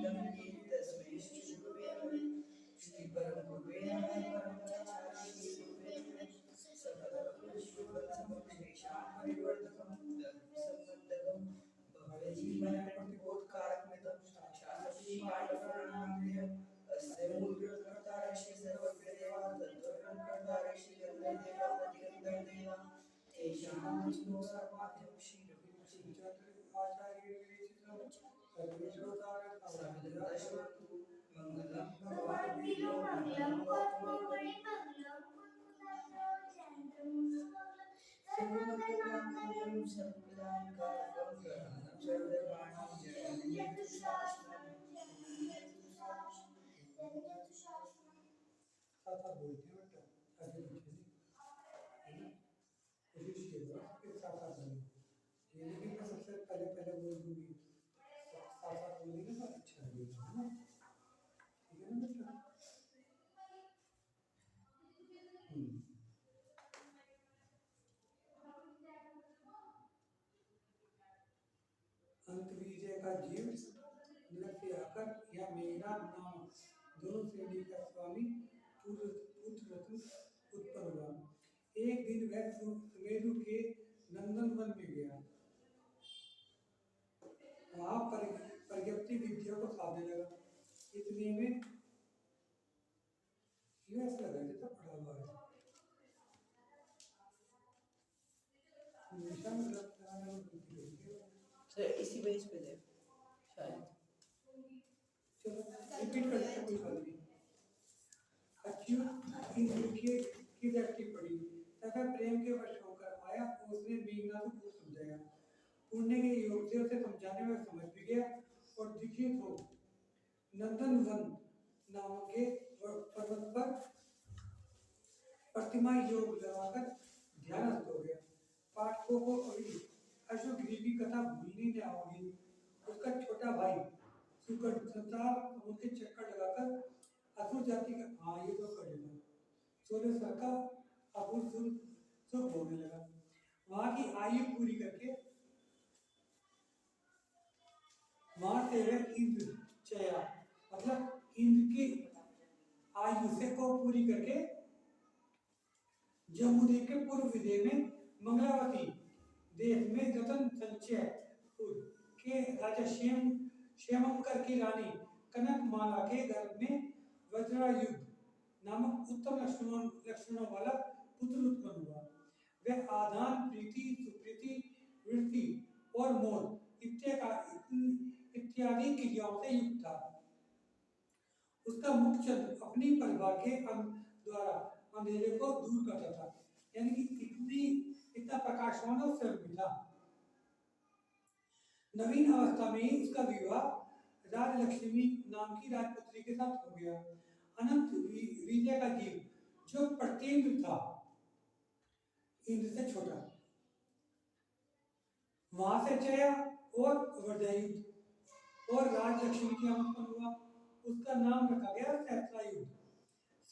लंके तस्मै श्री गुरुवे नमः। श्री परम गुरुवे नमः। परमाचार्य गुरुवे नमः। सकल शुभम शेषां परिवर्तकं संबंधकं भवजीवन प्रतिबोधकारक मितं शास्त्री पाठवर्णनामय अस्य मूलकृतकर्ता ऋषि सर्वज्ञदेवा तत्त्वज्ञ कर्ता ऋषि गन्धर्वदेवा गन्धर्वदेवा तेषां विष्णु सर्वाध्यं श्री रवि आचार्य सर्वेश्वरार्थ मंगलम भगवान विष्णु मंगलम गौतमोपरि मंगलम सर्वमंगलमांगल्यं सर्वदानकारकं शरणं सर्वधर्माणां शरणं शास्त्रं साथ बोलते हैं बेटा आगे पीछे है ना कोशिश कीजिए कि साथ बोलें ये नहीं कि सबसे पहले बोल दूंगी साथ बोलेंगे तो अच्छा लगेगा है ना ठीक है ना बेटा अंत विजय का जीव नृत्य आकर या मेघनाथ नाम दोनों श्रेणी का स्वामी पुत्र रत्न उत्पन्न हुआ। एक दिन वह सुमेरु के नंदनवन में गया। वहां प्रज्ञप्ति विद्या को साधने लगा। इतने में यूएस लगा जैसा पढ़ा हुआ है इसी बेस पे दे शायद चलो रिपीट करते हैं कोई बात नहीं। अच्युत इनके की व्यक्ति पड़ी तथा प्रेम के वश होकर आया। उसने मेघनाथ को समझाया। पुण्य के योग से उसे समझाने में समझ भी गया और दीक्षित हो नंदनवन नाम के पर्वत पर प्रतिमा योग लगाकर ध्यानस्थ हो गया। पाठकों को अश्वगिरी की कथा भूलनी न होगी। उसका छोटा भाई संसार समुद्र के चक्कर लगाकर असुर जाति का ये तो कर लेगा 16 साल का असुर सुख होने लगा। वहां की आयु पूरी करके वहां से वह इंद्र चया मतलब इंद्र की आयु से को पूरी करके जम्मूद्वीप के पूर्व विदय में मंगलावती देश में रतन संचय के राजा क्षेमंकर की रानी कनकमाला के घर में वज्रायुध नामक उत्तम लक्षणों वाला पुत्र उत्पन्न हुआ। वह आधान प्रीति सुप्रीति वृत्ति और मोह इत्यादि क्रियाओं से युक्त था। उसका मुख चंद्र अपनी परिभा के द्वारा अंधेरे को दूर करता था। यानी कि इतना प्रकाशवान उससे मिला। नवीन अवस्था में ही उसका विवाह राजलक्ष्मी नाम की राजपुत्री के साथ हो गया। अनंत वीर्य का जीव जो प्रत्येंद्र था इंद्र से छोटा वहां से चया और वज्रायुध और राजलक्ष्मी की उत्पन्न हुआ। उसका नाम रखा गया सहस्रायुध।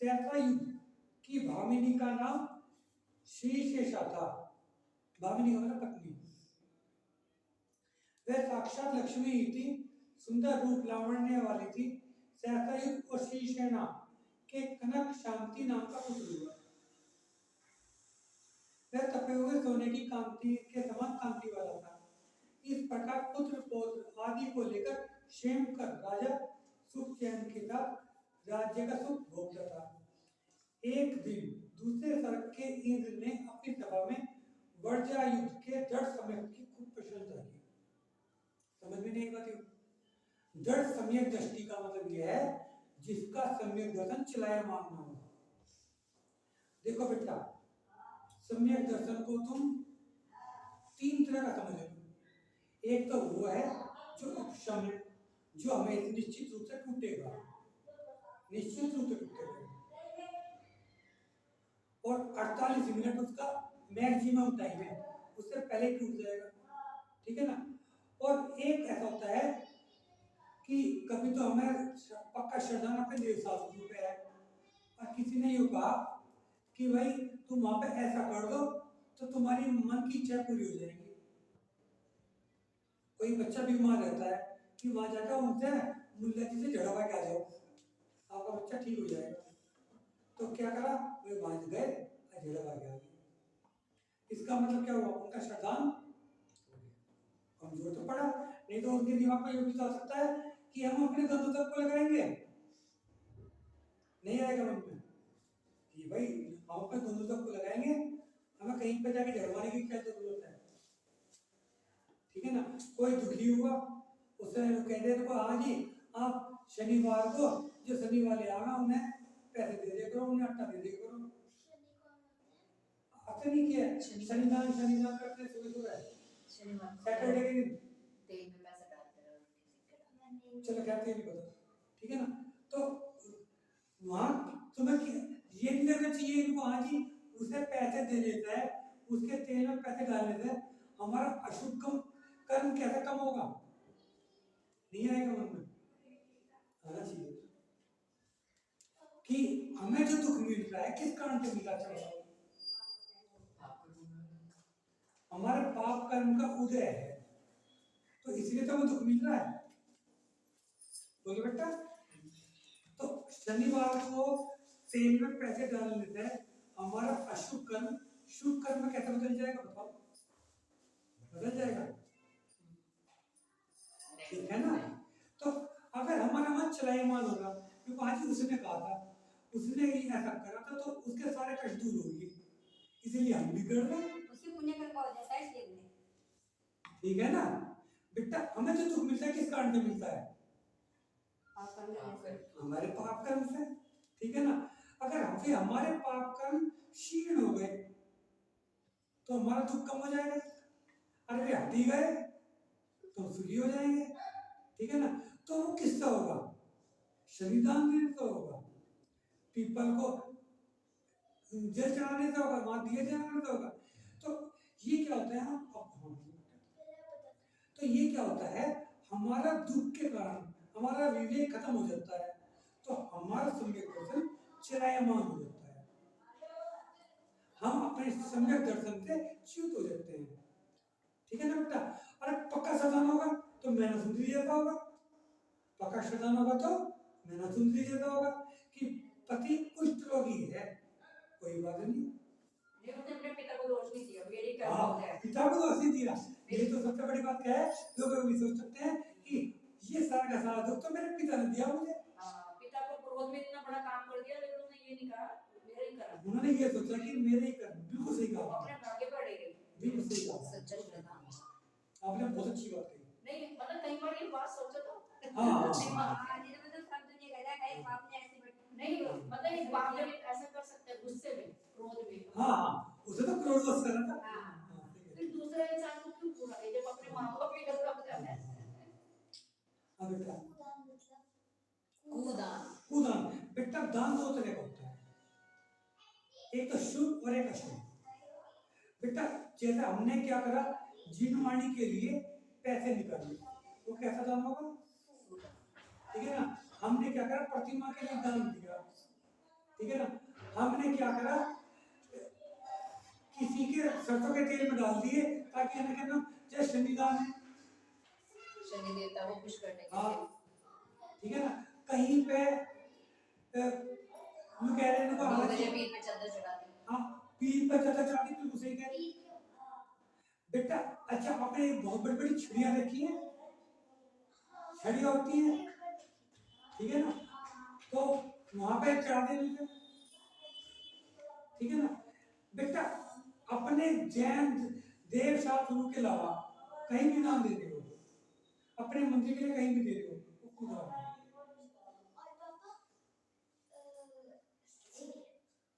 सहस्रायुध की भामिनी का नाम श्रीशेषा था। भामिनी का पत्नी। वह साक्षात लक्ष्मी ही थी। सुंदर रूप लावण्य वाली थी। सहस्रायुध और श्रीसेना के कनक शांति नाम का पुत्र हुआ। वह तपे हुए सोने की कांति के समान कांति वाला था। इस प्रकार पुत्र पौत्र आदि को लेकर क्षेमकर राजा सुख चैन के साथ राज्य का सुख भोगता था। एक दिन दूसरे स्वर्ग के इंद्र ने अपनी सभा में वज्रायुध के दृढ़ सम्यक की खूब प्रशंसा की। समझ में नहीं आती। दृढ़ सम्यक दृष्टि का मतलब यह है जिसका सम्यक दर्शन चलायमान न हो। देखो बेटा सम्यक दर्शन को तुम तीन तरह का समझ लो। एक तो वो है जो उपशम जो हमें निश्चित रूप से टूटेगा। निश्चित रूप से टूटेगा और 48 मिनट उसका मैक्सिमम टाइम है। उससे पहले टूट जाएगा। ठीक है ना। और एक ऐसा होता है कि कभी तो हमें पक्का श्रद्धा पे देवशास्त्रों पे है और किसी ने ये कहा कि भाई तुम वहां पे ऐसा कर दो तो तुम्हारी मन की इच्छा पूरी हो जाएगी। कोई बच्चा बीमार रहता है कि वहां जाकर उनसे मुल्ला जी से झड़वा के आ जाओ, आपका बच्चा ठीक हो जाएगा। तो क्या करा, वे वहां गए झड़वा के आ गए। इसका मतलब क्या हुआ, उनका श्रद्धान कमजोर तो पड़ा। नहीं तो उनके दिमाग में ये भी आ सकता है कि हम अपने दंतों तक को लगाएंगे, नहीं आएगा मन में कि भाई हम अपने दंतों तक को लगाएंगे, हमें कहीं पर जाके झड़वाने की क्या जरूरत है। ठीक है ना, कोई दुखी हुआ उससे कहते हैं तो हाँ जी आप शनिवार को जो शनि वाले आना उन्हें पैसे दे दे करो, उन्हें आटा दे दे करो। आता नहीं किया, शनिदान करते सुबह सुबह सैटरडे के दिन तेल में पैसा डालते रहो, चलो कहते हैं नहीं पता। ठीक है ना, तो वहां तुम्हें ये नहीं करना चाहिए इनको, हाँ जी उसे पैसे दे देता है, उसके तेल में पैसे डालने से हमारा अशुभ कर्म कैसे कम होगा, नहीं आएगा मन में, आना चाहिए कि हमें जो दुख मिल रहा है किस कारण से मिला चाहिए, हमारे पाप कर्म का उदय है, तो इसलिए तो हमें दुख मिल रहा है। बोलिए बेटा, तो शनिवार को तेल में पैसे डाल लेते हैं, हमारा अशुभ कर्म शुभ कर्म में कैसे बदल जाएगा बताओ, बदल जाएगा, ठीक है ना। तो अगर हमारा मन चलायमान होगा, क्योंकि आज उसने कहा था, उसने ही ऐसा करा था तो उसके सारे कष्ट दूर होंगे, इसीलिए हम भी कर रहे हैं, उसकी पुण्य कर्म हो जाता है इसलिए। ठीक है ना बेटा। हमें जो दुख मिलता है किस कारण से मिलता है, हमारे पाप कर्म से, ठीक है ना। अगर फिर हमारे पाप कर्म क्षीण हो गए तो हमारा दुख कम हो जाएगा, अरे वे हट ही गए तो सुखी हो जाएंगे, ठीक है ना। तो वो किसका होगा, शनिदान देने से होगा, पीपल को जल चढ़ाने से होगा, वहां दिए जलाने से होगा। तो ये क्या होता है, तो ये क्या होता है, हमारा दुख के कारण हमारा विवेक खत्म हो जाता है, तो हमारा सम्यक दर्शन चिरायमान हो जाता है, हम अपने सम्यक दर्शन से च्युत हो जाते हैं, ठीक है ना बेटा। अरे पक्का श्रद्धान होगा तो मैंने सुंदरी जैसा होगा, पक्का श्रद्धान होगा तो मैंने सुंदरी जैसा होगा कि पति कुष्ठ रोगी है, कोई बात नहीं, अपने पिता को दोष नहीं दिया, मेरी कर्म हाँ होता है, पिता को दोष नहीं दिया। ये तो सबसे बड़ी बात क्या है, लोग भी सोच सकते हैं कि ये सारा का सारा दुख तो मेरे पिता ने दिया मुझे, पिता को क्रोध में इतना बड़ा काम कर दिया, लेकिन उन्होंने ये नहीं कहा मेरा ही कर्म, उन्होंने ये सोचा कि मेरे ही कर्म, बिल्कुल सही कहा, अपने भाग्य पर अड़े गए, बिल्कुल सही कहा, सच्चा श्रद्धान। आपने बहुत अच्छी बात कही। नहीं मतलब कई बार ये बात सोचो तो नहीं मतलब एक बाप जब ऐसा कर सकता है गुस्से में क्रोध में, हाँ उसे तो क्रोध बस करना था, फिर दूसरे इंसान को क्यों पूरा है जब अपने माँ बाप भी गलत हो जाता है। अब बेटा कूदान, कूदान बेटा, दान दो तरह का होता है, एक तो शुभ और एक अशुभ। बेटा जैसे हमने क्या करा, जीनवाणी के लिए पैसे निकाले, वो कैसा दान होगा, ठीक है ना। हमने क्या करा, प्रतिमा के लिए दान दिया, ठीक है ना। हमने क्या करा, किसी के सरसों के तेल में डाल दिए ताकि हमें कहना जय शनिदान है, शनि देवता को खुश करने के हाँ लिए, ठीक है ना। कहीं पे हम कह रहे हैं ना, हाँ पीर पे चादर चढ़ाते, हाँ पीर पे चादर चढ़ाते, बिल्कुल सही कह रही बेटा। अच्छा आपने बहुत बड़ी बड़ी छड़ियां रखी हैं, छड़ियां होती हैं, ठीक है ना, तो वहां पे चढ़ा देने, ठीक है ना बेटा। अपने जैन देव शास्त्रों के अलावा कहीं भी नाम दे रहे हो, अपने मंदिर के लिए कहीं भी दे रहे हो,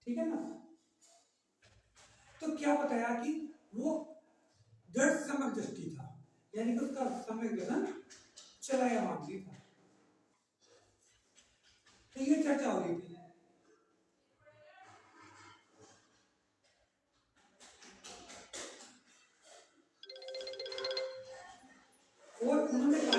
ठीक है ना। तो क्या बताया कि वो दृढ़ सम्यक दृष्टि था, यानी कि उसका सम्यक दर्शन चलायमान भी था। तो ये चर्चा हो रही थी, और उन्होंने कहा